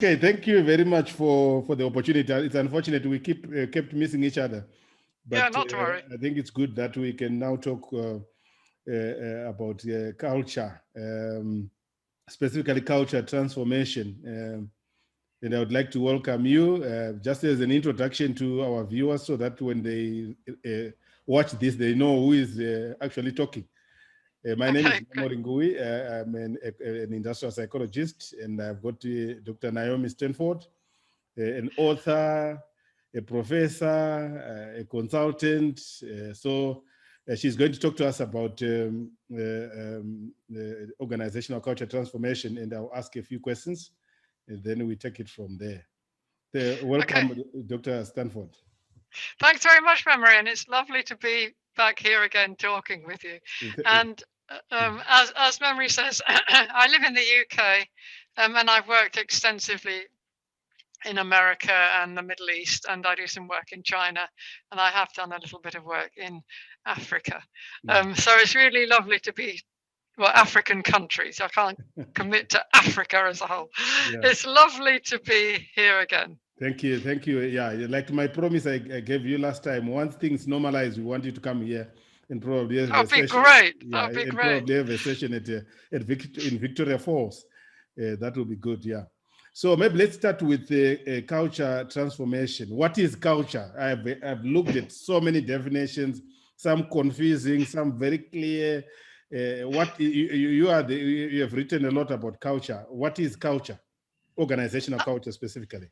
Okay, thank you very much for the opportunity. It's unfortunate we kept missing each other, but Yeah, not to worry. I think it's good that we can now talk about culture, specifically culture transformation. And I would like to welcome you just as an introduction to our viewers, so that when they watch this, they know who is actually talking. My name is Okay, great. Nguwi. I'm an industrial psychologist, and I've got Dr. Naomi Stanford, an author, a professor, a consultant. So she's going to talk to us about organizational culture transformation, and I'll ask a few questions, and then we take it from there. Okay. Welcome, Dr. Stanford. Thanks very much, Memory, and it's lovely to be back here again talking with you. And as Memory says, I live in the UK, and I've worked extensively in America and the Middle East, and I do some work in China, and I have done a little bit of work in Africa. So it's really lovely to be, well, African countries. I can't commit to Africa as a whole. Yeah. It's lovely to be here again. Thank you. Thank you. Yeah, like my promise I gave you last time, once things normalize, we want you to come here and probably have a That'd be session. great. Yeah, That'd be and great. probably have a session in Victoria Falls. That will be good. Yeah. So maybe let's start with culture transformation. What is culture? I've looked at so many definitions, some confusing, some very clear. What you have written a lot about culture. What is culture? Organizational culture specifically.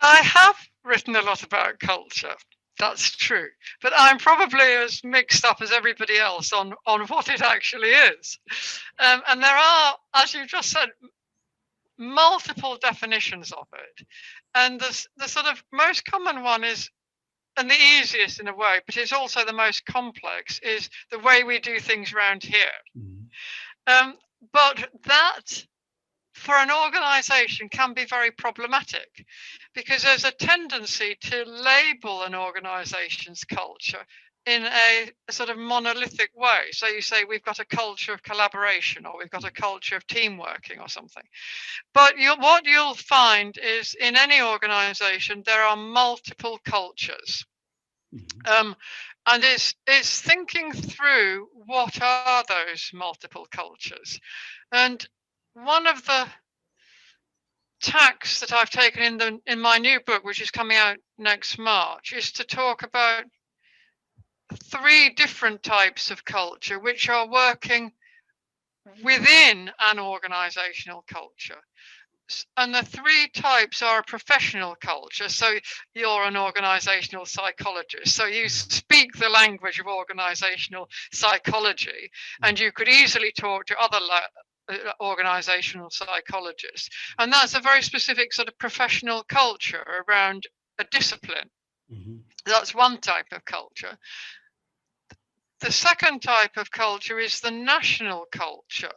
I have written a lot about culture. That's true. But I'm probably as mixed up as everybody else on what it actually is. And there are, as you just said, multiple definitions of it. And the sort of most common one is, and the easiest in a way, but it's also the most complex, is the way we do things around here. But that, for an organization, can be very problematic, because there's a tendency to label an organization's culture in a sort of monolithic way. So you say we've got a culture of collaboration, or we've got a culture of team working or something. But what you'll find is, in any organization, there are multiple cultures. And it's thinking through what are those multiple cultures. And one of the tacks that I've taken in my new book, which is coming out next March, is to talk about 3 different types of culture which are working within an organizational culture. And the 3 types are a professional culture. So you're an organizational psychologist. So you speak the language of organizational psychology, and you could easily talk to other organizational psychologists. And that's a very specific sort of professional culture around a discipline. That's one type of culture. The second type of culture is the national culture.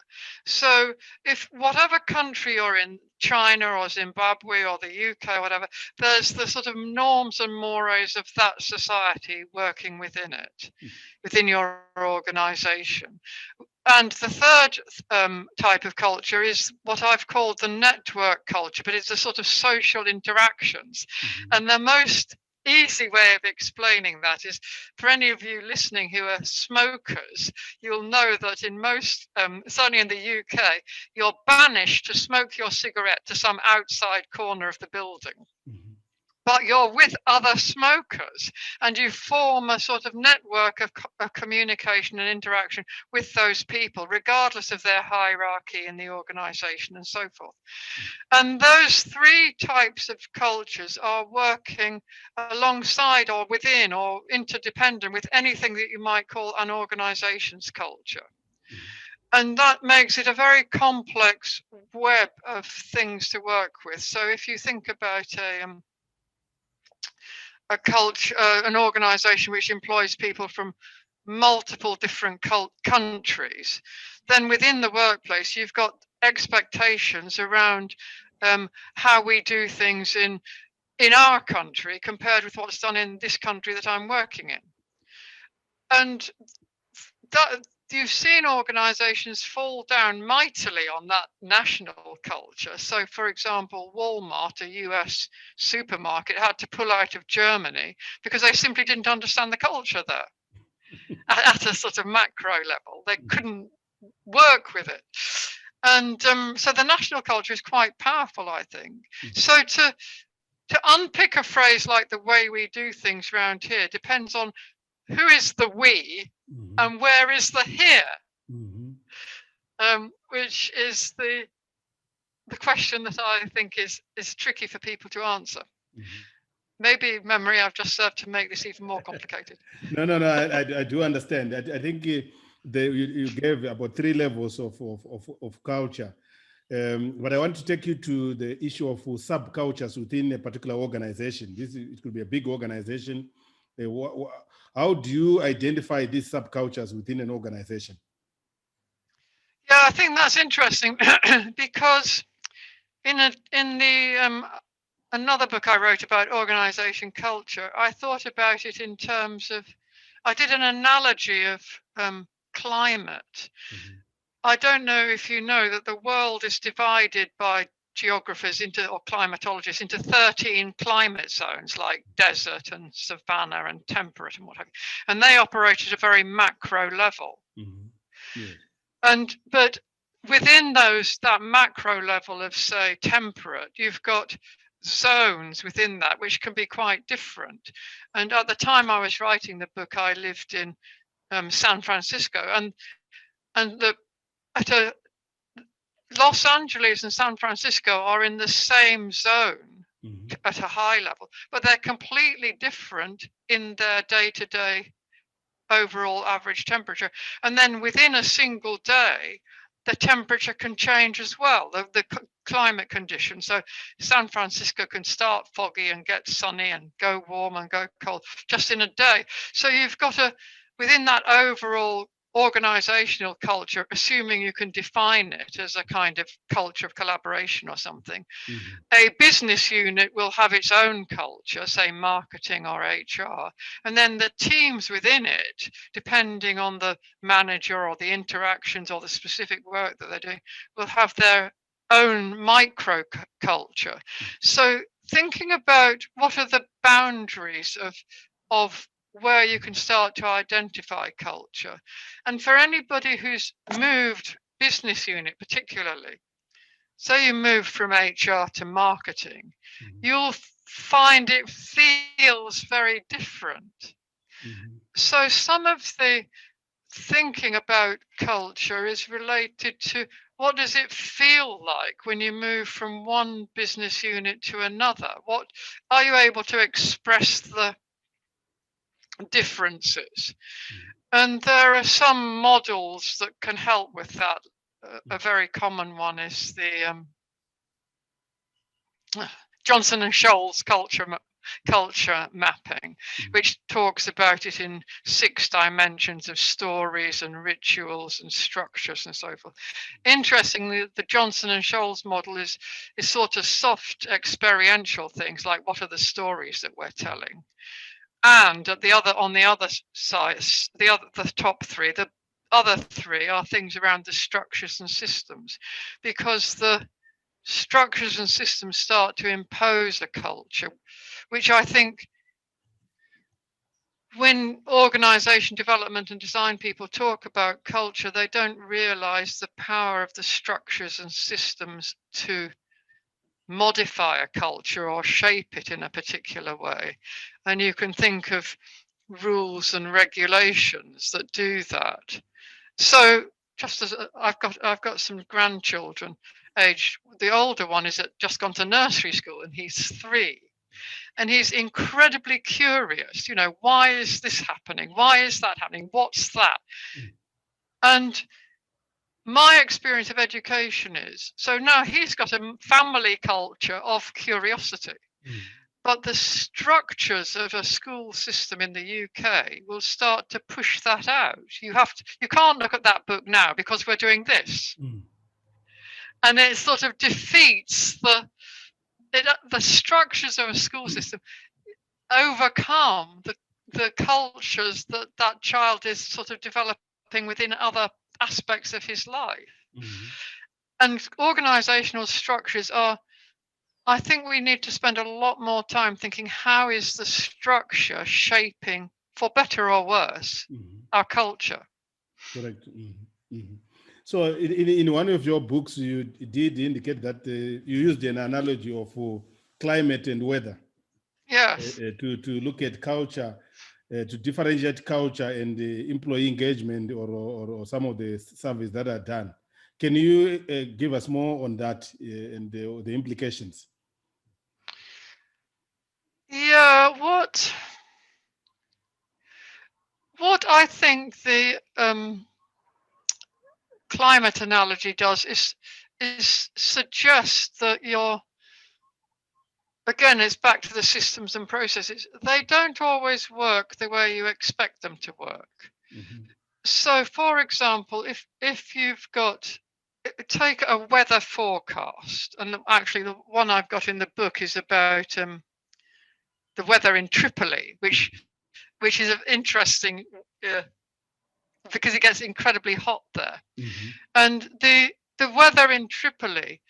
So if whatever country you're in, China or Zimbabwe or the UK or whatever, there's the sort of norms and mores of that society working within it, within your organization. And the third type of culture is what I've called the network culture, but it's a sort of social interactions. And the most easy way of explaining that is, for any of you listening who are smokers, you'll know that in most, certainly in the UK, you're banished to smoke your cigarette to some outside corner of the building. But you're with other smokers, and you form a sort of network of communication and interaction with those people, regardless of their hierarchy in the organization and so forth. And those 3 types of cultures are working alongside or within or interdependent with anything that you might call an organization's culture. And that makes it a very complex web of things to work with. So if you think about a culture, an organization which employs people from multiple different countries, then within the workplace, you've got expectations around how we do things in our country compared with what's done in this country that I'm working in. And you've seen organizations fall down mightily on that national culture. So, for example, Walmart, a US supermarket, had to pull out of Germany because they simply didn't understand the culture there at a sort of macro level. They couldn't work with it. And so the national culture is quite powerful, I think. So to unpick a phrase like the way we do things around here depends on who is the we and where is the here, which is the question that I think is tricky for people to answer. Maybe memory I've just served to make this even more complicated. No, I do understand. I think you gave about 3 levels of culture. But I want to take you to the issue of subcultures within a particular organization. It could be a big organization. How do you identify these subcultures within an organization? Yeah, I think that's interesting because in another book I wrote about organization culture, I thought about it in terms of, I did an analogy of climate. I don't know if you know that the world is divided by geographers or climatologists into 13 climate zones, like desert and savanna and temperate and what have you. And they operate at a very macro level. Yeah. But within that macro level of, say, temperate, you've got zones within that which can be quite different. And at the time I was writing the book, I lived in San Francisco, and Los Angeles and San Francisco are in the same zone at a high level, but they're completely different in their day-to-day overall average temperature. And then within a single day, the temperature can change as well, the climate conditions. So San Francisco can start foggy and get sunny and go warm and go cold just in a day. So you've got within that overall organizational culture, assuming you can define it as a kind of culture of collaboration or something, a business unit will have its own culture, say marketing or HR, and then the teams within it, depending on the manager or the interactions or the specific work that they're doing, will have their own micro culture. So thinking about what are the boundaries of where you can start to identify culture. And for anybody who's moved business unit particularly, say you move from HR to marketing, you'll find it feels very different. So some of the thinking about culture is related to what does it feel like when you move from one business unit to another? What are you able to express the differences? And there are some models that can help with that. A very common one is the Johnson and Scholl's culture mapping, which talks about it in 6 dimensions of stories and rituals and structures and so forth. Interestingly, the Johnson and Scholl's model is sort of soft experiential things like what are the stories that we're telling. And on the other side, the top 3, the other 3 are things around the structures and systems, because the structures and systems start to impose a culture, which I think when organization development and design people talk about culture, they don't realize the power of the structures and systems to modify a culture or shape it in a particular way. And you can think of rules and regulations that do that. So just as I've got some grandchildren aged, the older one is just gone to nursery school and he's 3. And he's incredibly curious, why is this happening? Why is that happening? What's that? And my experience of education is, so now he's got a family culture of curiosity, but the structures of a school system in the UK will start to push that out. You can't look at that book now because we're doing this. And it sort of defeats the structures of a school system, overcome the cultures that child is sort of developing within other aspects of his life. Mm-hmm. And organizational structures are, I think we need to spend a lot more time thinking, how is the structure shaping, for better or worse, Mm-hmm. our culture? Correct. Mm-hmm. Mm-hmm. So in one of your books, you did indicate that you used an analogy of climate and weather Yes. to look at culture, to differentiate culture and employee engagement or some of the surveys that are done. Can you give us more on that and the implications? Yeah, what I think the climate analogy does is suggest that again, it's back to the systems and processes. They don't always work the way you expect them to work. Mm-hmm. So, for example, if you've got, take a weather forecast, and actually the one I've got in the book is about the weather in Tripoli, which is interesting uh, because it gets incredibly hot there. Mm-hmm. And the weather in Tripoli,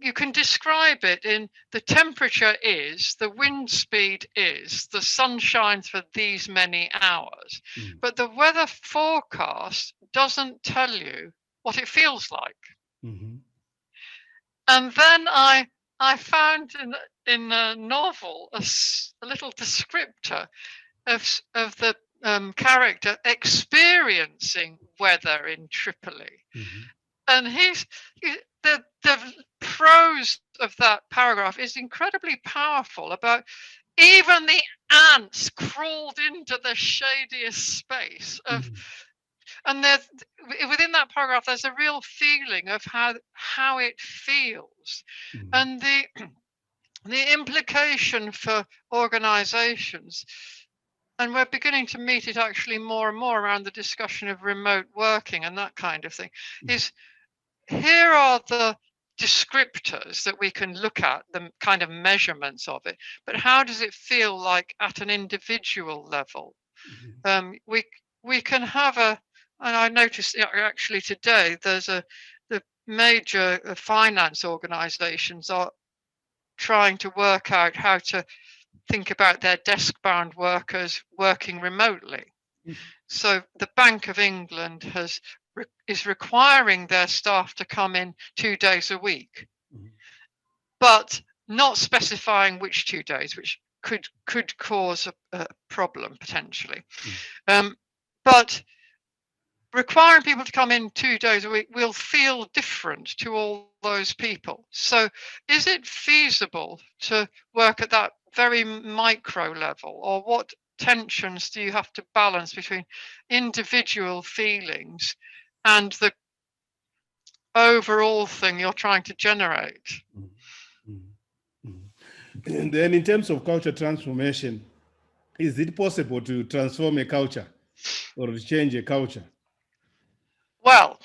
you can describe it in the temperature is, the wind speed is, the sun shines for these many hours. Mm-hmm. But the weather forecast doesn't tell you what it feels like. Mm-hmm. And then I found in a novel a little descriptor of the character experiencing weather in Tripoli. Mm-hmm. And the prose of that paragraph is incredibly powerful about even the ants crawled into the shadiest space of, Mm-hmm. and there's within that paragraph there's a real feeling of how it feels, Mm-hmm. and the implication for organizations, and we're beginning to meet it actually more and more around the discussion of remote working and that kind of thing, is here are the descriptors that we can look at, the kind of measurements of it, but how does it feel like at an individual level? Mm-hmm. We can have and I noticed actually today there's the major finance organizations are trying to work out how to think about their desk-bound workers working remotely. So the Bank of England is requiring their staff to come in 2 days a week, Mm-hmm. but not specifying which 2 days, which could cause a problem potentially. But requiring people to come in 2 days a week will feel different to all those people. So is it feasible to work at that very micro level, or what tensions do you have to balance between individual feelings and the overall thing you're trying to generate? Mm-hmm. Mm-hmm. And then in terms of culture transformation, is it possible to transform a culture or to change a culture? Well,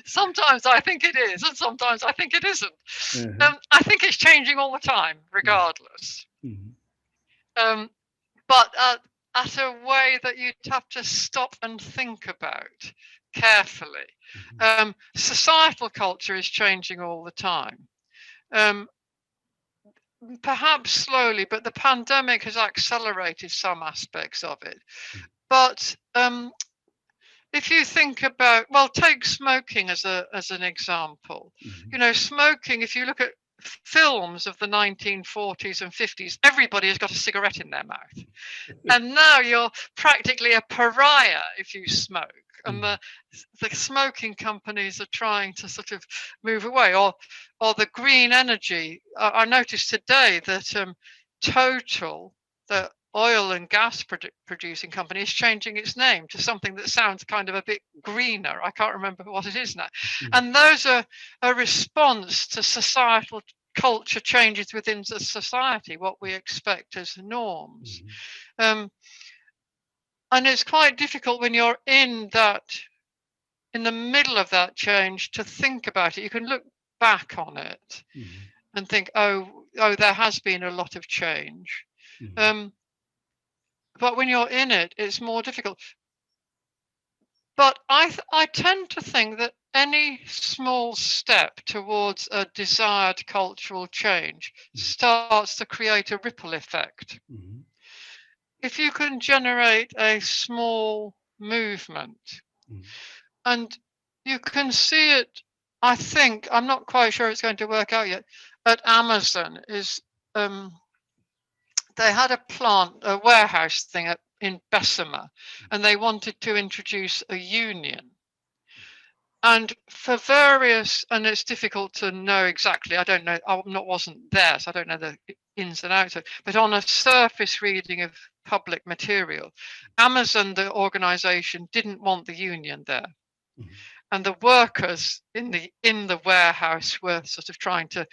sometimes I think it is, and sometimes I think it isn't. Uh-huh. I think it's changing all the time, regardless. Mm-hmm. But at a way that you'd have to stop and think about carefully. Societal culture is changing all the time. Perhaps slowly, but the pandemic has accelerated some aspects of it. But if you think about, well, take smoking as an example. Mm-hmm. You know, smoking, if you look at films of the 1940s and 50s, everybody has got a cigarette in their mouth. And now you're practically a pariah if you smoke. And the smoking companies are trying to sort of move away, or the green energy. I noticed today that Total, the oil and gas producing company, is changing its name to something that sounds kind of a bit greener. I can't remember what it is now. And those are a response to societal culture changes within the society, what we expect as norms. And it's quite difficult when you're in the middle of that change to think about it. You can look back on it and think, oh, there has been a lot of change. But when you're in it, it's more difficult. But I tend to think that any small step towards a desired cultural change starts to create a ripple effect. Mhm. If you can generate a small movement, Mhm. and you can see it, I think, I'm not quite sure it's going to work out yet, at Amazon is they had a warehouse thing in Bessemer, and they wanted to introduce a union. And for various, and it's difficult to know exactly, I don't know, wasn't there, so I don't know the ins and outs of it, but on a surface reading of public material, Amazon, the organization, didn't want the union there. Mhm. And the workers in the warehouse were sort of trying to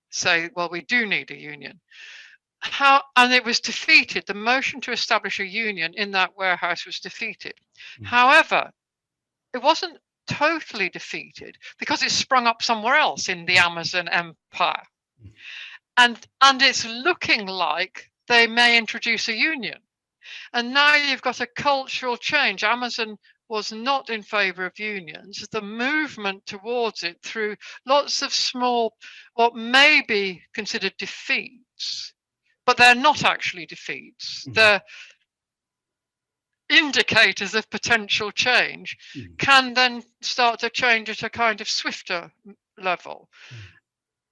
say, well, we do need a union. And it was defeated. The motion to establish a union in that warehouse was defeated. Mhm. However, it wasn't totally defeated because it sprung up somewhere else in the Amazon empire. And it's looking like they may introduce a union. And now you've got a cultural change. Amazon was not in favor of unions. The movement towards it through lots of small, what may be considered defeats, but they're not actually defeats. They're indicators of potential change, can then start to change at a kind of swifter level.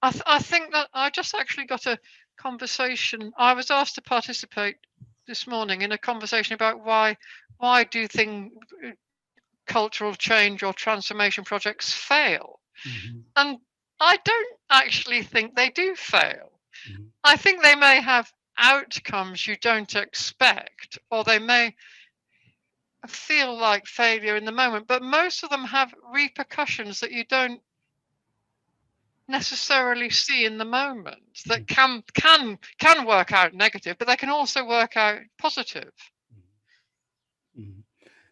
I think that I just actually got a conversation. I was asked to participate this morning in a conversation about why do cultural change or transformation projects fail. Mhm. And I don't actually think they do fail. Mhm. I think they may have outcomes you don't expect, or they may feel like failure in the moment, but most of them have repercussions that you don't necessarily see in the moment, that can work out negative, but they can also work out positive. Mhm.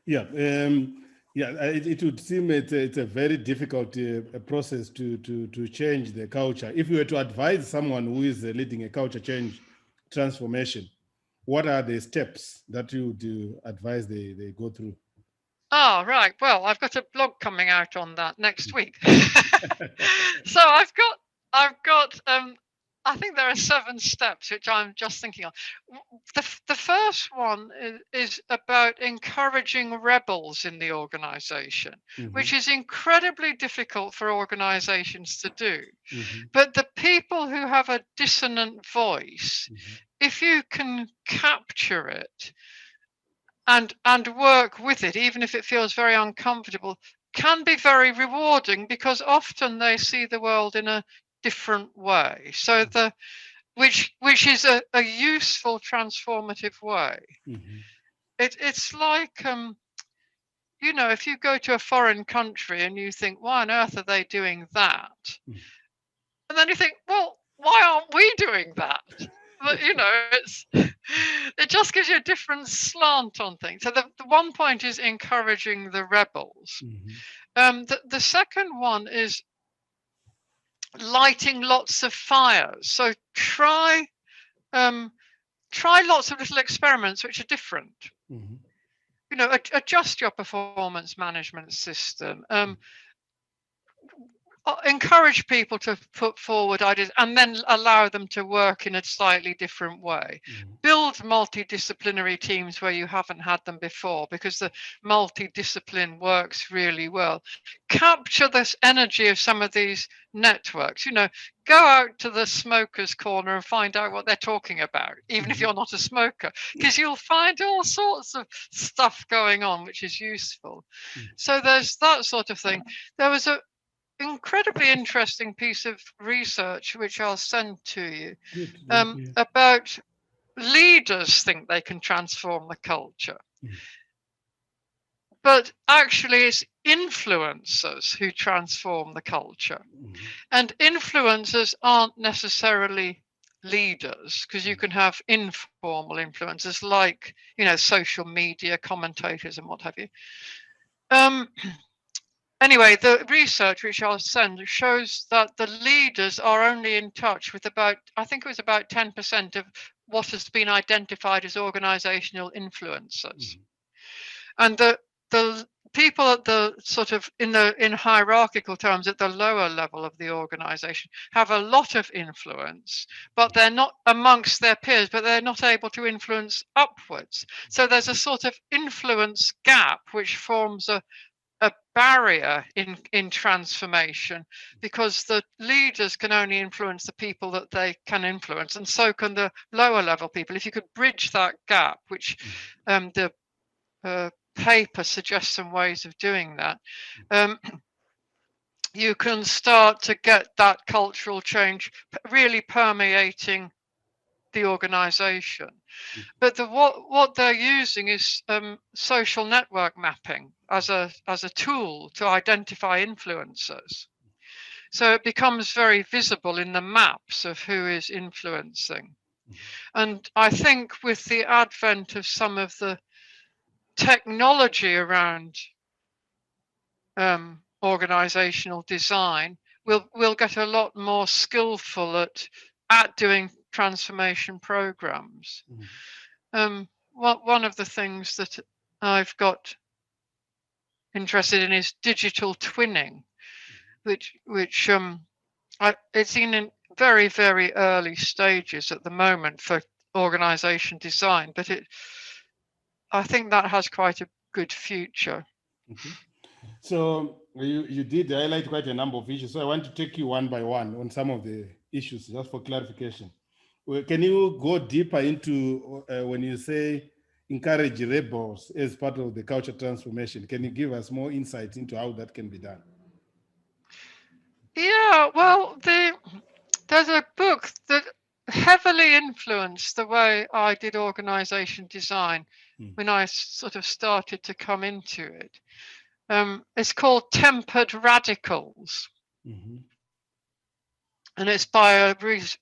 Yeah, it would seem it's a very difficult process to change the culture. If you were to advise someone who is leading a culture change transformation, what are the steps that you would advise they go through? Oh, right. Well, I've got a blog coming out on that next week. So I've got I think there are 7 steps which I'm just thinking of. The first one is about encouraging rebels in the organization, which is incredibly difficult for organizations to do. Mhm. But the people who have a dissonant voice, if you can capture it and work with it, even if it feels very uncomfortable, can be very rewarding, because often they see the world in a different way. So which is a useful transformative way. Mhm. It's like if you go to a foreign country and you think, why on earth are they doing that? And then you think, well, why aren't we doing that? But it just gives you a different slant on things. So the one point is encouraging the rebels. Mhm. The second one is lighting lots of fires. So try lots of little experiments which are different. Mhm. Adjust your performance management system. Encourage people to put forward ideas and then allow them to work in a slightly different way. Build multidisciplinary teams where you haven't had them before, because the multidiscipline works really well. Capture this energy of some of these networks. Go out to the smokers corner and find out what they're talking about, even if you're not a smoker, because you'll find all sorts of stuff going on which is useful. So there's that sort of thing. There was a incredibly interesting piece of research which I'll send to you, Good. about leaders think they can transform the culture, but actually it's influencers who transform the culture. And influencers aren't necessarily leaders, because you can have informal influencers like social media commentators and what have you. Anyway, the research which I'll send shows that the leaders are only in touch with I think it was about 10% of what has been identified as organizational influencers. And the people at the sort of in hierarchical terms at the lower level of the organization have a lot of influence, but they're not amongst their peers, but they're not able to influence upwards. So there's a sort of influence gap which forms a barrier in transformation, because the leaders can only influence the people that they can influence, and so can the lower level people. If you could bridge that gap, which the paper suggests some ways of doing that, you can start to get that cultural change really permeating the organization. But what they're using is social network mapping as a tool to identify influencers. So it becomes very visible in the maps of who is influencing. And I think with the advent of some of the technology around organizational design, we'll get a lot more skillful at doing transformation programs. One of the things that I've got interested in is digital twinning, which it's in very, very early stages at the moment for organization design, but I think that has quite a good future. So you did highlight quite a number of issues. So I want to take you one by one on some of the issues, just for clarification. Can you go deeper into when you say encourage rebels as part of the culture transformation? Can you give us more insight into how that can be done? Yeah, well, there's a book that heavily influenced the way I did organization design when I sort of started to come into it. It's called Tempered Radicals. And it's by a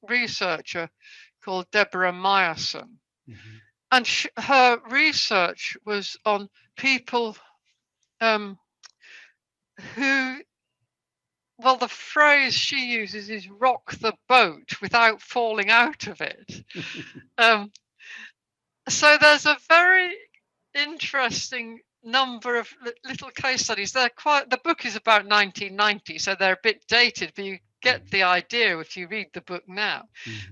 researcher called Deborah Meyerson. And her research was on people who, well, the phrase she uses is rock the boat without falling out of it. So there's a very interesting number of little case studies. The book is about 1990, so they're a bit dated, but you get the idea if you read the book now.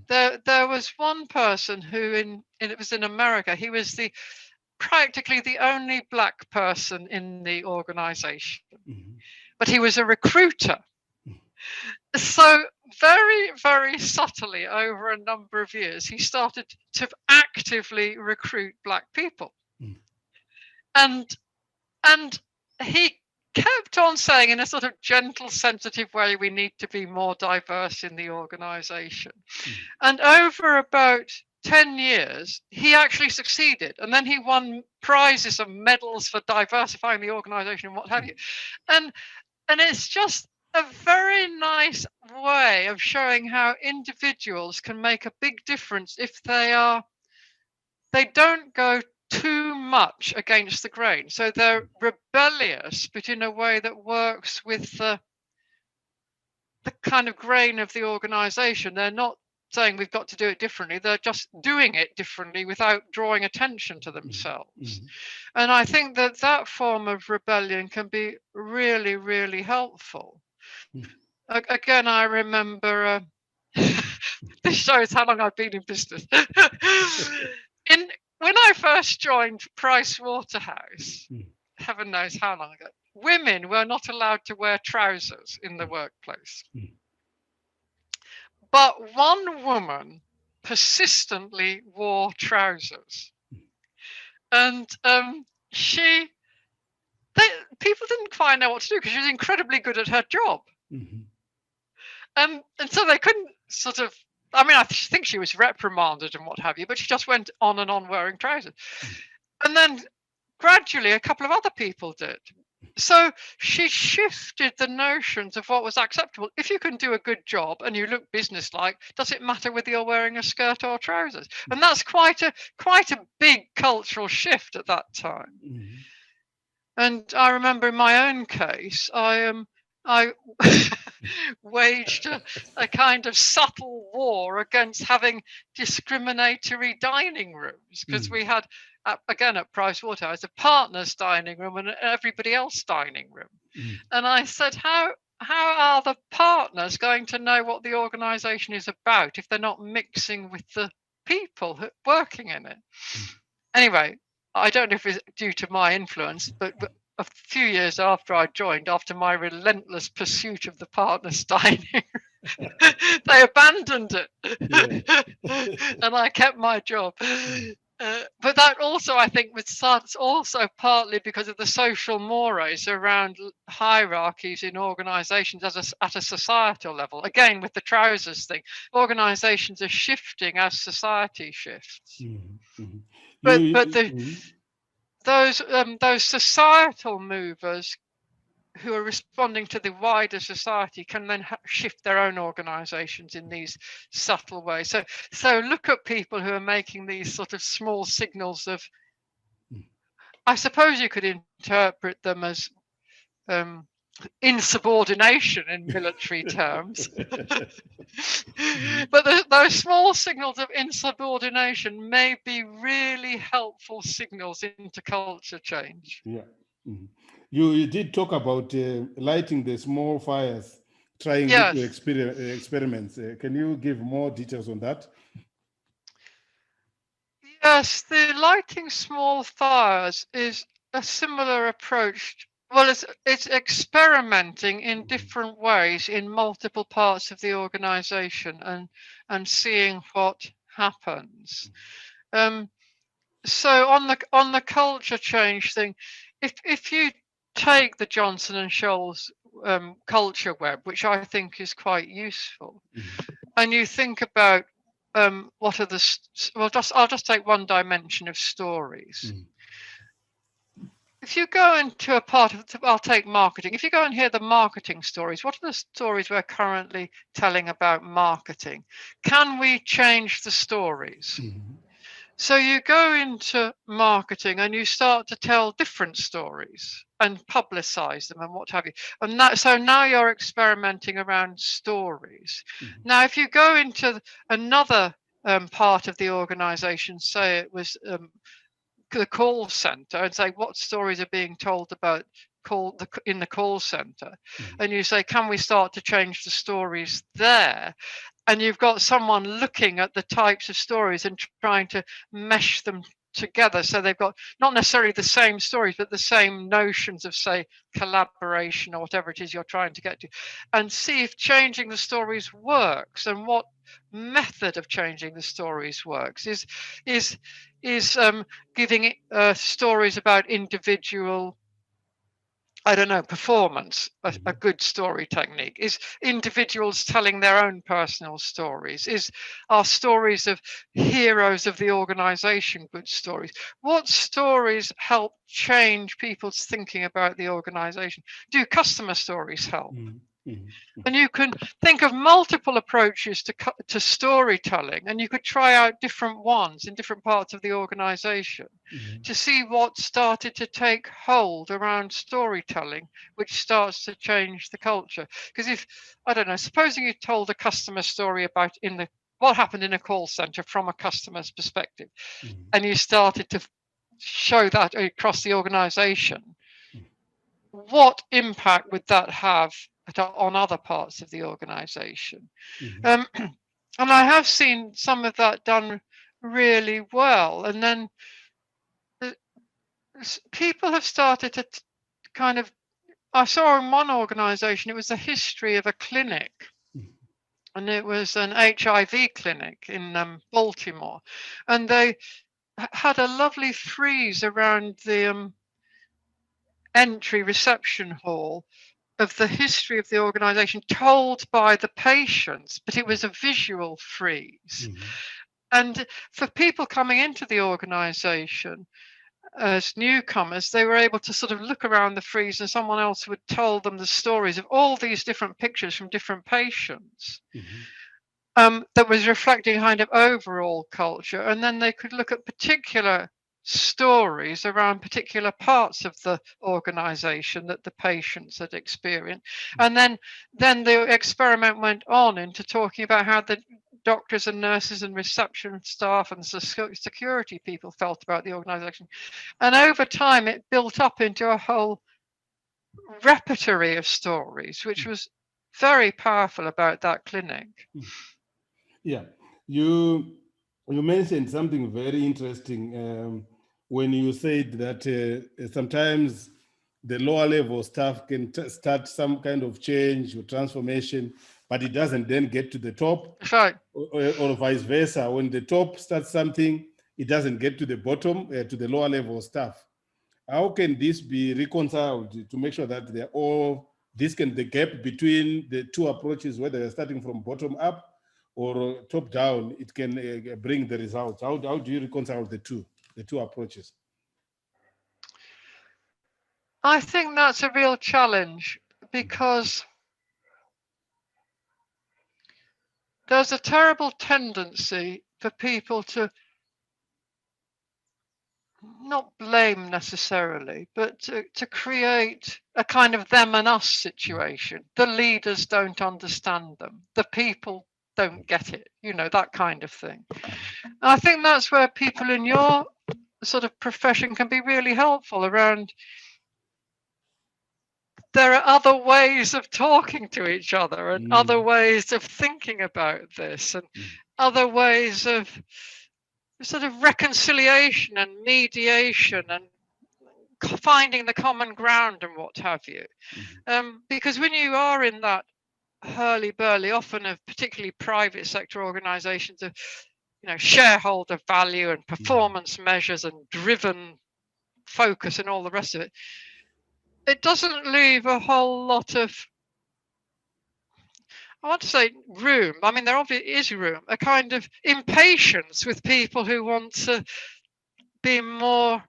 There was one person who it was in America. He was practically the only black person in the organization, but he was a recruiter. So very, very subtly over a number of years, he started to actively recruit black people. And he kept on saying in a sort of gentle, sensitive way, we need to be more diverse in the organization. And over about 10 years, he actually succeeded. And then he won prizes and medals for diversifying the organization and what have you. And it's just a very nice way of showing how individuals can make a big difference if they don't go too much against the grain. So they're rebellious, but in a way that works with the kind of grain of the organization. They're not saying we've got to do it differently. They're just doing it differently without drawing attention to themselves. And I think that form of rebellion can be really, really helpful. Again, I remember, this shows how long I've been in business. When I first joined Price Waterhouse, heaven knows how long ago, women were not allowed to wear trousers in the workplace. But one woman persistently wore trousers. And people didn't quite know what to do because she was incredibly good at her job. And so they couldn't sort of, I mean, I think she was reprimanded and what have you, but she just went on and on wearing trousers. And then gradually a couple of other people did. So she shifted the notions of what was acceptable. If you can do a good job and you look businesslike, does it matter whether you're wearing a skirt or trousers? And that's quite a big cultural shift at that time. And I remember in my own case, I I waged a kind of subtle war against having discriminatory dining rooms, because we had, again at Pricewaterhouse, a partner's dining room and everybody else dining room. And I said, how are the partners going to know what the organisation is about if they're not mixing with the people working in it? Anyway, I don't know if it's due to my influence, but a few years after I joined, after my relentless pursuit of the partners dining, they abandoned it, and I kept my job. But that also, I think, was also partly because of the social mores around hierarchies in organisations at a societal level. Again, with the trousers thing, organisations are shifting as society shifts. But those societal movers who are responding to the wider society can then shift their own organizations in these subtle ways. So look at people who are making these sort of small signals of, I suppose you could interpret them as insubordination in military terms. But those small signals of insubordination may be really helpful signals into culture change. Yeah. You did talk about lighting the small fires, trying little experiments. Can you give more details on that? Yes, the lighting small fires is a similar approach. Well, it's experimenting in different ways in multiple parts of the organization and seeing what happens. So on the culture change thing, if you take the Johnson and Scholes culture web, which I think is quite useful, and you think about what are I'll just take one dimension of stories. If you go into a part of, I'll take marketing. If you go and hear the marketing stories, what are the stories we're currently telling about marketing? Can we change the stories? So you go into marketing and you start to tell different stories and publicize them and what have you. And so now you're experimenting around stories. Now, if you go into another part of the organization, say it was the call center, and say what stories are being told about in the call center, and you say, can we start to change the stories there? And you've got someone looking at the types of stories and trying to mesh them together, so they've got not necessarily the same stories but the same notions of, say, collaboration or whatever it is you're trying to get to, and see if changing the stories works, and what method of changing the stories works. Is giving stories about individual, I don't know, performance, a good story technique? Is individuals telling their own personal stories? Are stories of heroes of the organization good stories? What stories help change people's thinking about the organization? Do customer stories help? And you can think of multiple approaches to storytelling, and you could try out different ones in different parts of the organization to see what started to take hold around storytelling, which starts to change the culture. Because if, I don't know, supposing you told a customer story about what happened in a call center from a customer's perspective, and you started to show that across the organization, what impact would that have on other parts of the organization? And I have seen some of that done really well. And then people have started to kind of, I saw in one organization, it was the history of a clinic. And it was an HIV clinic in Baltimore. And they had a lovely frieze around the entry reception hall of the history of the organization told by the patients, but it was a visual frieze. And for people coming into the organization as newcomers, they were able to sort of look around the frieze, and someone else would tell them the stories of all these different pictures from different patients. That was reflecting kind of overall culture. And then they could look at particular stories around particular parts of the organization that the patients had experienced. And then the experiment went on into talking about how the doctors and nurses and reception staff and security people felt about the organization. And over time, it built up into a whole repertory of stories, which was very powerful about that clinic. Yeah, you mentioned something very interesting when you said that sometimes the lower level staff can start some kind of change or transformation, but it doesn't then get to the top. That's right. Or vice versa. When the top starts something, it doesn't get to the bottom, to the lower level staff. How can this be reconciled to make sure that they're all, the gap between the two approaches, whether you're starting from bottom up or top down, it can bring the results? How do you reconcile the two approaches? I think that's a real challenge, because there's a terrible tendency for people to not blame necessarily, but to create a kind of them and us situation. The leaders don't understand them. The people don't get it, that kind of thing. I think that's where people in your sort of profession can be really helpful around. There are other ways of talking to each other and other ways of thinking about this and other ways of sort of reconciliation and mediation and finding the common ground and what have you. Because when you are in that hurly-burly, often of particularly private sector organizations of shareholder value and performance measures and driven focus and all the rest of it, it doesn't leave a whole lot of, I want to say room. I mean, there obviously is room, a kind of impatience with people who want to be more,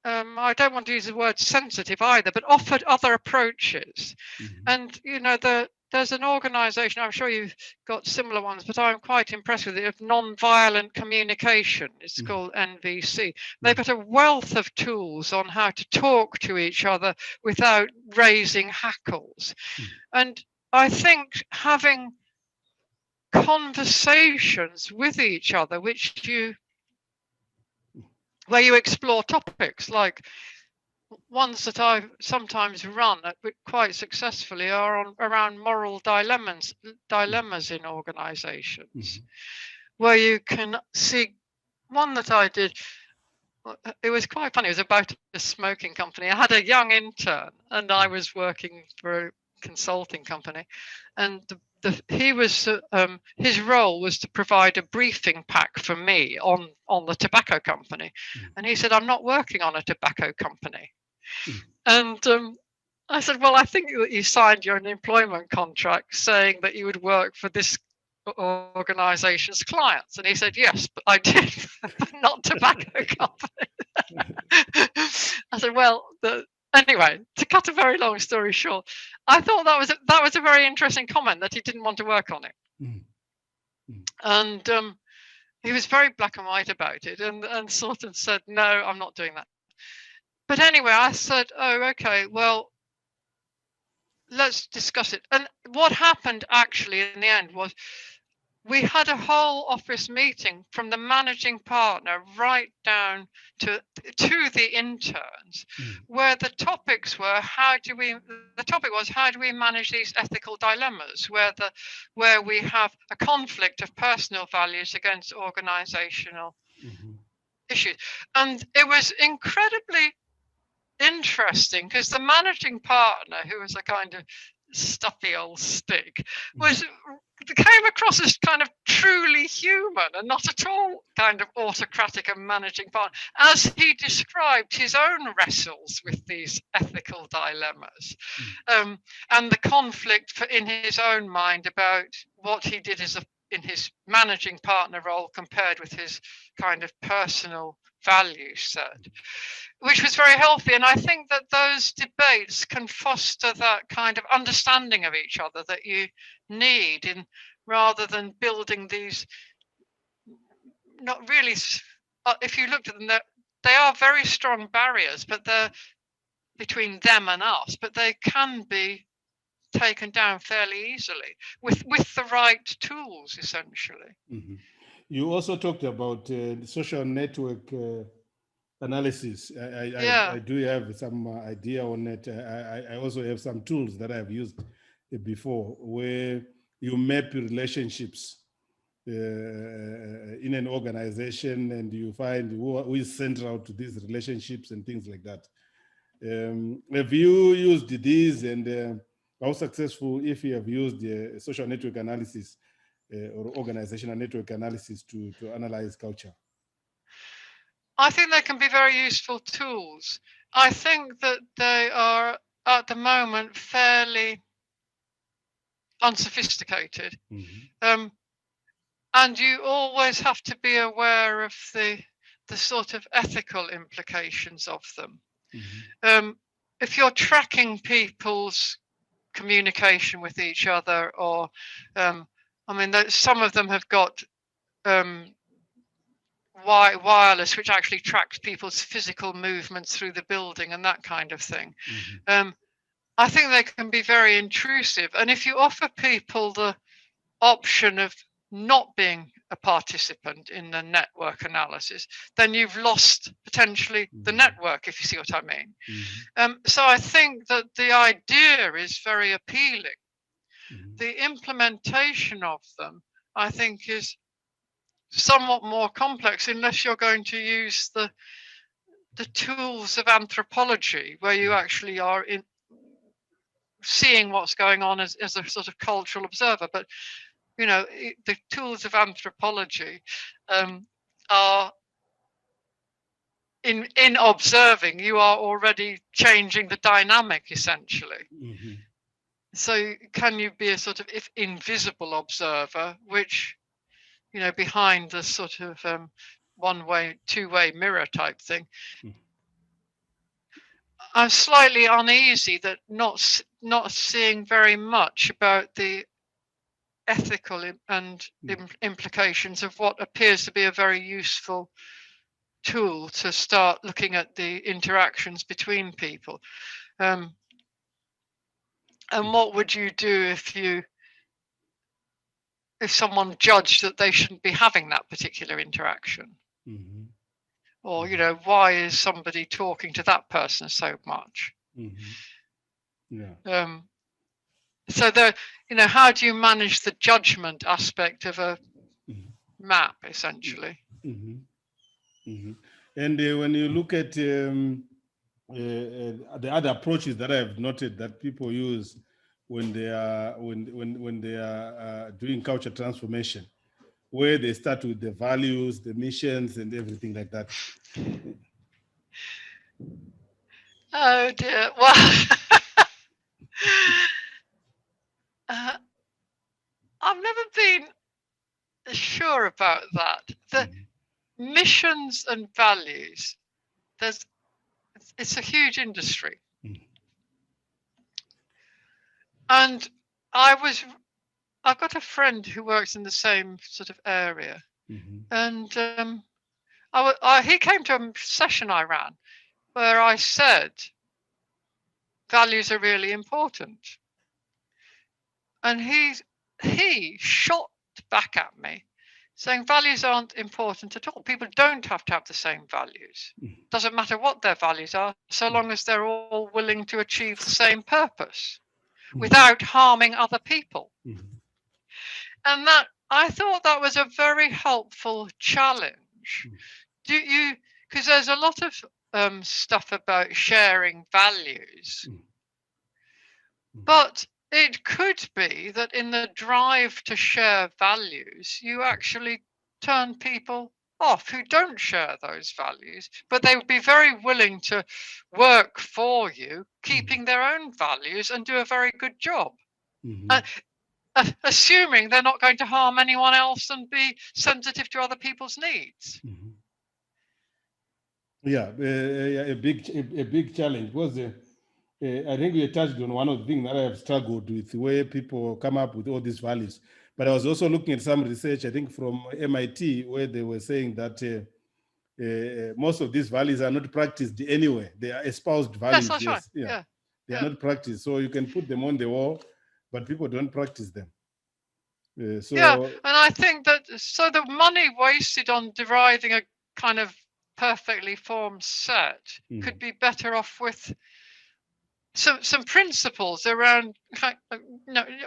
I don't want to use the word sensitive either, but offered other approaches. And, there's an organization, I'm sure you've got similar ones, but I'm quite impressed with it, of non-violent communication. It's called NVC. They've got a wealth of tools on how to talk to each other without raising hackles. And I think having conversations with each other, where you explore topics like ones that I've sometimes run quite successfully are around moral dilemmas in organizations, where you can see one that I did. It was quite funny. It was about a smoking company. I had a young intern and I was working for a consulting company, and he was his role was to provide a briefing pack for me on the tobacco company. And he said, "I'm not working on a tobacco company." And I said, "Well, I think that you signed your employment contract saying that you would work for this organization's clients." And he said, "Yes, but I did, but not tobacco company." I said, "Well, anyway, to cut a very long story short, I thought that was a very interesting comment, that he didn't want to work on it. And he was very black and white about it, and sort of said, "No, I'm not doing that." But anyway, I said, "Oh, okay, well, let's discuss it." And what happened actually in the end was we had a whole office meeting from the managing partner right down to the interns, where the topics were how do we manage these ethical dilemmas where we have a conflict of personal values against organizational issues. And it was incredibly interesting because the managing partner, who was a kind of stuffy old stick, came across as kind of truly human and not at all kind of autocratic and managing partner, as he described his own wrestles with these ethical dilemmas, and the conflict in his own mind about what he did in his managing partner role compared with his kind of personal value set, which was very healthy. And I think that those debates can foster that kind of understanding of each other that you need, rather than building these, not really, if you looked at them, they are very strong barriers, but they're between them and us, but they can be taken down fairly easily with the right tools, essentially. Mm-hmm. You also talked about social network analysis. I do have some idea on it. I also have some tools that I've used before where you map relationships in an organization, and you find who is central to these relationships and things like that. Have you used these, and how successful, if you have used social network analysis or organizational network analysis to analyze culture? I think they can be very useful tools. I think that they are at the moment fairly unsophisticated. Mm-hmm. And you always have to be aware of the sort of ethical implications of them. Mm-hmm. If you're tracking people's communication with each other, or I mean, some of them have got wireless, which actually tracks people's physical movements through the building and that kind of thing. Mm-hmm. I think they can be very intrusive. And if you offer people the option of not being a participant in the network analysis, then you've lost potentially the network, if you see what I mean. Mm-hmm. So I think that the idea is very appealing. Mm-hmm. The implementation of them, I think, is somewhat more complex unless you're going to use the tools of anthropology, where you actually are in seeing what's going on as a sort of cultural observer. But you know, the tools of anthropology are in observing, you are already changing the dynamic, essentially. Mm-hmm. So can you be a sort of invisible observer, which, you know, behind the sort of one-way, two-way mirror type thing? I'm slightly uneasy that not seeing very much about the ethical and implications of what appears to be a very useful tool to start looking at the interactions between people. And what would you do if someone judged that they shouldn't be having that particular interaction? Mm-hmm. Or, you know, why is somebody talking to that person so much? Mm-hmm. Yeah. So you know, how do you manage the judgment aspect of a map, essentially? Mm-hmm. Mm-hmm. And when you look at the other approaches that I've noted that people use when they are doing culture transformation, where they start with the values, the missions, and everything like that. Oh dear. Well, I've never been sure about that. The missions and values, it's a huge industry. And I've got a friend who works in the same sort of area. And he came to a session I ran where I said values are really important. And he shot back at me saying values aren't important at all. People don't have to have the same values. Doesn't matter what their values are, so long as they're all willing to achieve the same purpose without harming other people. And that, I thought that was a very helpful challenge. Because there's a lot of stuff about sharing values, but it could be that in the drive to share values, you actually turn people off who don't share those values, but they would be very willing to work for you, keeping their own values, and do a very good job. Assuming they're not going to harm anyone else and be sensitive to other people's needs. Yeah, a big challenge was I think we touched on one of the things that I have struggled with, where people come up with all these values. But I was also looking at some research, I think from MIT, where they were saying that most of these values are not practiced anyway. They are espoused values. Yes, that's right. Yeah. Yeah. They are not practiced. So you can put them on the wall, but people don't practice them. Yeah, and I think that so the money wasted on deriving a kind of perfectly formed set could be better off with some principles around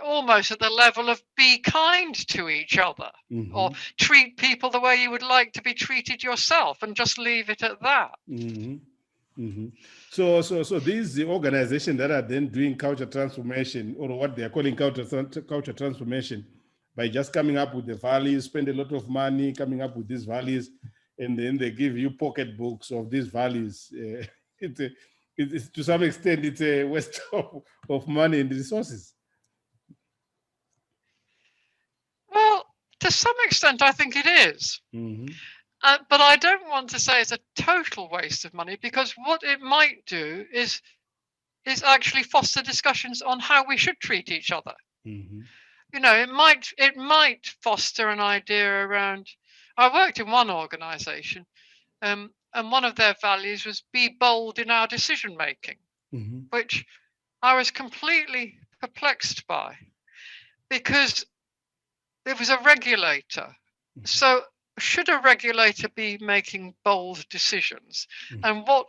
almost at the level of be kind to each other, or treat people the way you would like to be treated yourself, and just leave it at that. So these organizations that are then doing culture transformation, or what they are calling culture transformation, by just coming up with the values, spend a lot of money coming up with these values, and then they give you pocketbooks of these values. It's to some extent, it's a waste of money and resources. Well, to some extent, I think it is. But I don't want to say it's a total waste of money, because what it might do is actually foster discussions on how we should treat each other. You know, it might foster an idea around. I worked in one organization, and one of their values was be bold in our decision making, which I was completely perplexed by, because it was a regulator. So should a regulator be making bold decisions, and what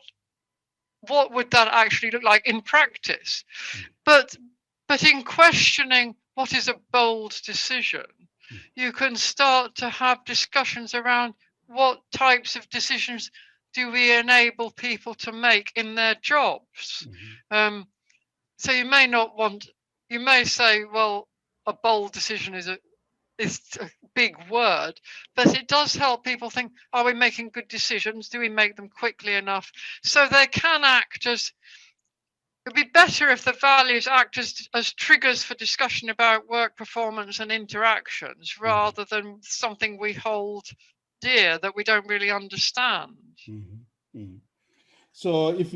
would that actually look like in practice? But in questioning what is a bold decision, you can start to have discussions around what types of decisions do we enable people to make in their jobs. So you may say, well, a bold decision is a big word, but it does help people think, are we making good decisions? Do we make them quickly enough? So they can act as, it'd be better if the values act as triggers for discussion about work performance and interactions, rather than something we hold dear that we don't really understand. So if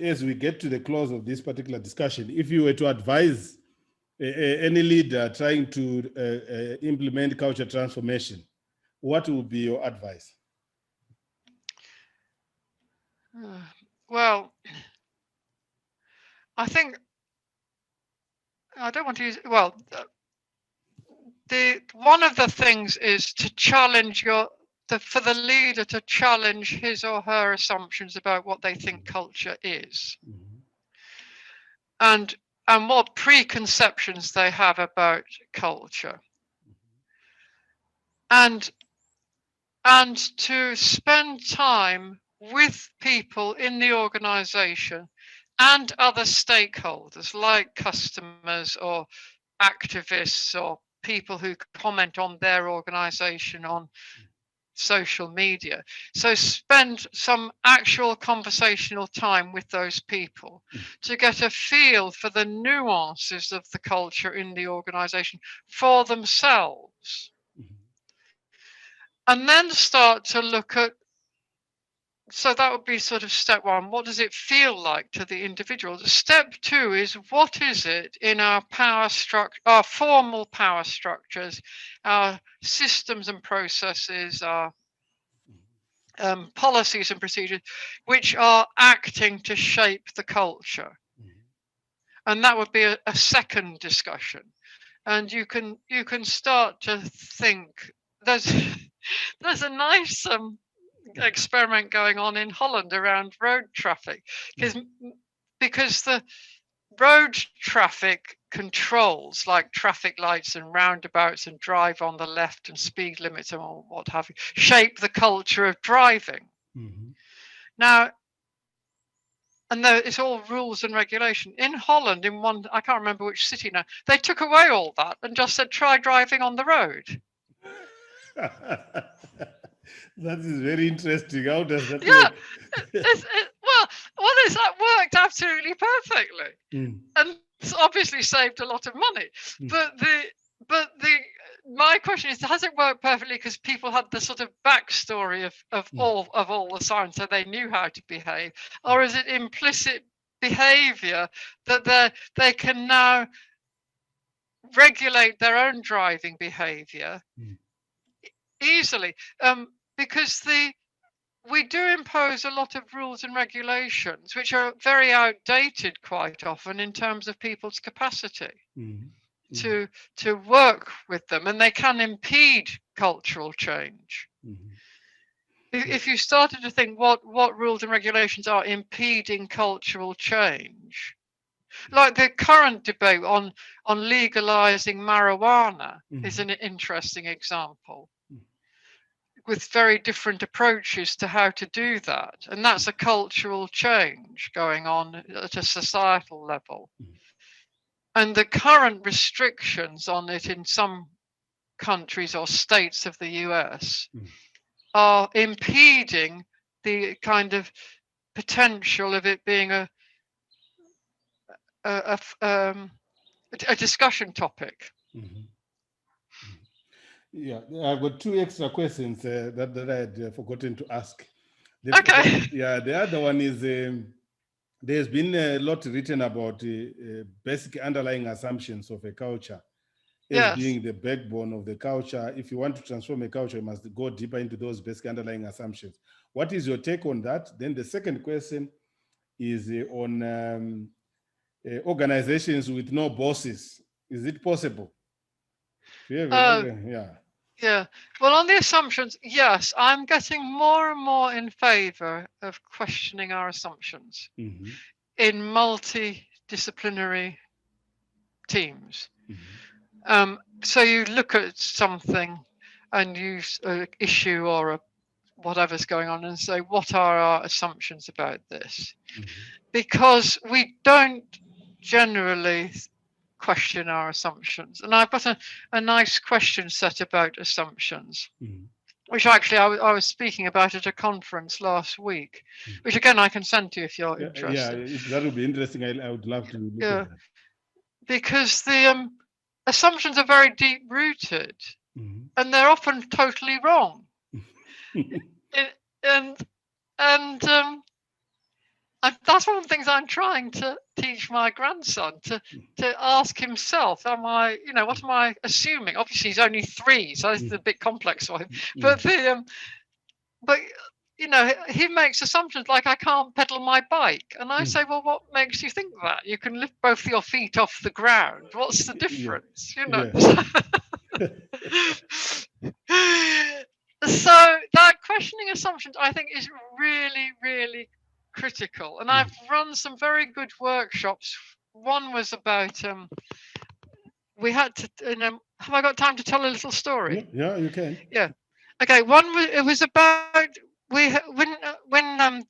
as we get to the close of this particular discussion, if you were to advise any leader trying to implement culture transformation, what would be your advice? Well, I think I don't want to use, well, one of the things is to challenge for the leader to challenge his or her assumptions about what they think culture is, and what preconceptions they have about culture, and to spend time with people in the organization and other stakeholders like customers or activists or people who comment on their organization on social media. So spend some actual conversational time with those people to get a feel for the nuances of the culture in the organization for themselves. And then start to look at, so that would be sort of step one. What does it feel like to the individual? Step two is, what is it in our power structure, our formal power structures, our systems and processes, our policies and procedures, which are acting to shape the culture? And that would be a second discussion. And you can start to think, there's a nice experiment going on in Holland around road traffic, because the road traffic controls, like traffic lights and roundabouts and drive on the left and speed limits and what have you, shape the culture of driving. Now, and it's all rules and regulation. In Holland, in one, I can't remember which city now, they took away all that and just said, try driving on the road. That is very interesting. How does that work? That worked absolutely perfectly, and it's obviously saved a lot of money. But my question is, has it worked perfectly because people had the sort of backstory of all the signs, so they knew how to behave, or is it implicit behavior that they can now regulate their own driving behavior easily? Because we do impose a lot of rules and regulations, which are very outdated quite often in terms of people's capacity to work with them, and they can impede cultural change. If you started to think what rules and regulations are impeding cultural change, like the current debate on legalizing marijuana is an interesting example, with very different approaches to how to do that. And that's a cultural change going on at a societal level. And the current restrictions on it in some countries or states of the US are impeding the kind of potential of it being a discussion topic. Yeah, I've got two extra questions that I had forgotten to ask. The other one is there's been a lot written about basic underlying assumptions of a culture as being the backbone of the culture. If you want to transform a culture, you must go deeper into those basic underlying assumptions. What is your take on that? Then the second question is on organizations with no bosses. Is it possible? Yeah. Well, on the assumptions, yes, I'm getting more and more in favor of questioning our assumptions in multidisciplinary teams. So you look at something and use an issue or whatever's going on and say, what are our assumptions about this? Because we don't generally question our assumptions. And I've got a nice question set about assumptions, which actually I was speaking about at a conference last week, which again I can send to you if you're interested. Yeah, that would be interesting. I would love to look at that. Because the assumptions are very deep rooted and they're often totally wrong. And that's one of the things I'm trying to teach my grandson, to ask himself, what am I assuming? Obviously he's only 3, so it's a bit complex for him. But he makes assumptions like I can't pedal my bike. And I say, well, what makes you think that? You can lift both your feet off the ground. What's the difference? So that questioning assumptions, I think, is really, really critical. And I've run some very good workshops. One was about we had to have I got time to tell a little story? Yeah, you can. Yeah. Okay, it was about when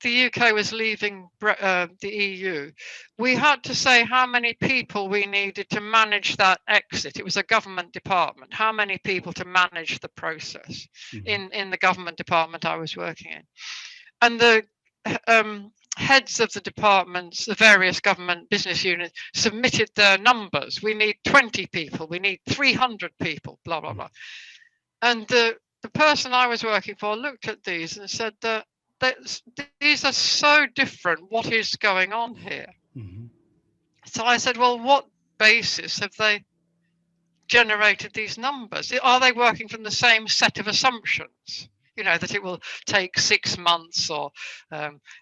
the UK was leaving the EU, we had to say how many people we needed to manage that exit. It was a government department, how many people to manage the process in the government department I was working in. And the heads of the departments, the various government business units, submitted their numbers. We need 20 people, we need 300 people, blah, blah, blah. And the person I was working for looked at these and said that these are so different. What is going on here? So I said, well, what basis have they generated these numbers? Are they working from the same set of assumptions? That it will take 6 months, or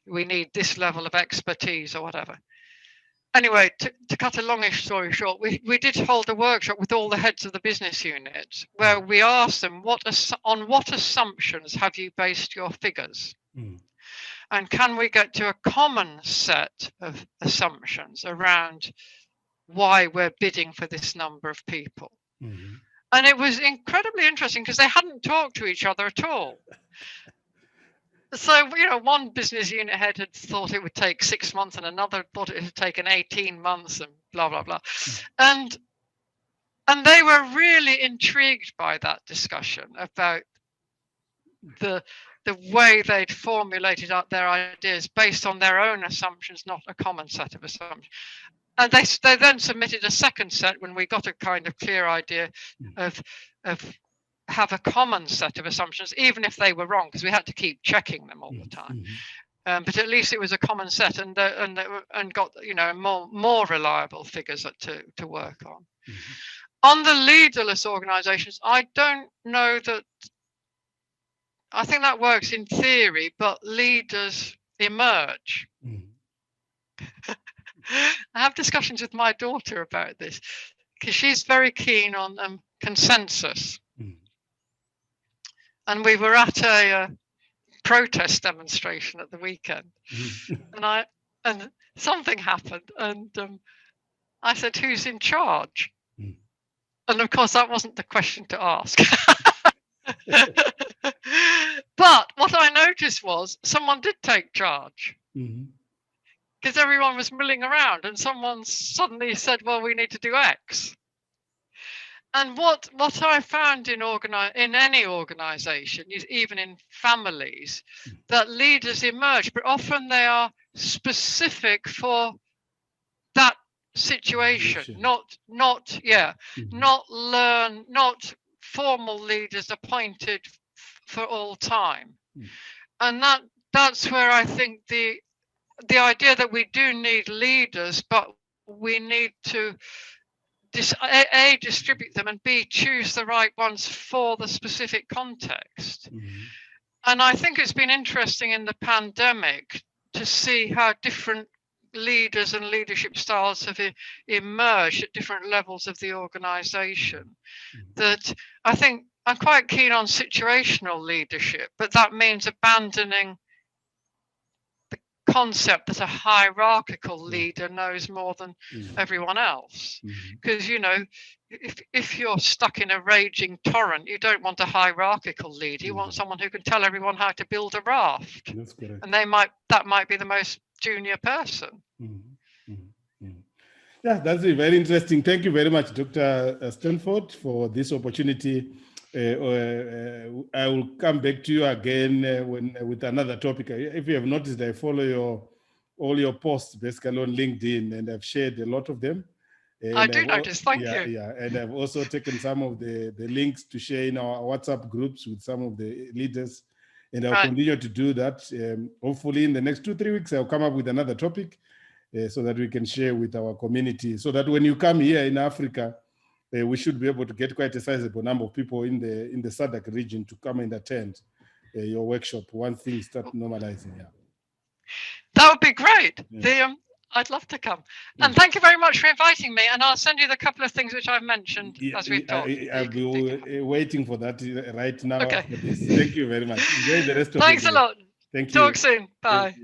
we need this level of expertise or whatever. Anyway, to cut a longish story short, we did hold a workshop with all the heads of the business units where we asked them, on what assumptions have you based your figures? And can we get to a common set of assumptions around why we're bidding for this number of people? And it was incredibly interesting because they hadn't talked to each other at all. So, one business unit head had thought it would take 6 months and another thought it had taken 18 months and blah, blah, blah. And they were really intrigued by that discussion about the way they'd formulated out their ideas based on their own assumptions, not a common set of assumptions. And they then submitted a second set when we got a kind of clear idea of have a common set of assumptions, even if they were wrong, because we had to keep checking them all the time. But at least it was a common set, and got more reliable figures to work on. On the leaderless organizations, I don't know that I think that works in theory, but leaders emerge. I have discussions with my daughter about this because she's very keen on consensus. And we were at a protest demonstration at the weekend, and something happened, and I said, "Who's in charge?" And of course, that wasn't the question to ask. But what I noticed was someone did take charge. Because everyone was milling around, and someone suddenly said, "Well, we need to do X." And what I found in any organization, even in families, that leaders emerge, but often they are specific for that situation, not formal leaders appointed for all time. And that's where I think the idea that we do need leaders, but we need to A, distribute them, and B, choose the right ones for the specific context. And I think it's been interesting in the pandemic to see how different leaders and leadership styles have emerged at different levels of the organization. That I think I'm quite keen on situational leadership, but that means abandoning concept that a hierarchical leader knows more than everyone else. Because, if you're stuck in a raging torrent, you don't want a hierarchical leader. You want someone who can tell everyone how to build a raft. That's correct. And that might be the most junior person. Yeah, that's very interesting. Thank you very much, Dr. Stanford, for this opportunity. I will come back to you again with another topic. If you have noticed, I follow all your posts basically on LinkedIn, and I've shared a lot of them. And I do notice. Thank you. Yeah, and I've also taken some of the links to share in our WhatsApp groups with some of the leaders, and I'll continue to do that. Hopefully, in the next 2-3 weeks, I'll come up with another topic so that we can share with our community. So that when you come here in Africa, we should be able to get quite a sizable number of people in the SADC region to come and attend your workshop once things start normalizing. Yeah, that would be great. I'd love to come. And thank you very much for inviting me. And I'll send you the couple of things which I've mentioned as we've talked. I'll be waiting for that right now. Okay. After this. Thank you very much. Enjoy the rest of the day. Thanks a lot. Thank you. Talk soon. Bye.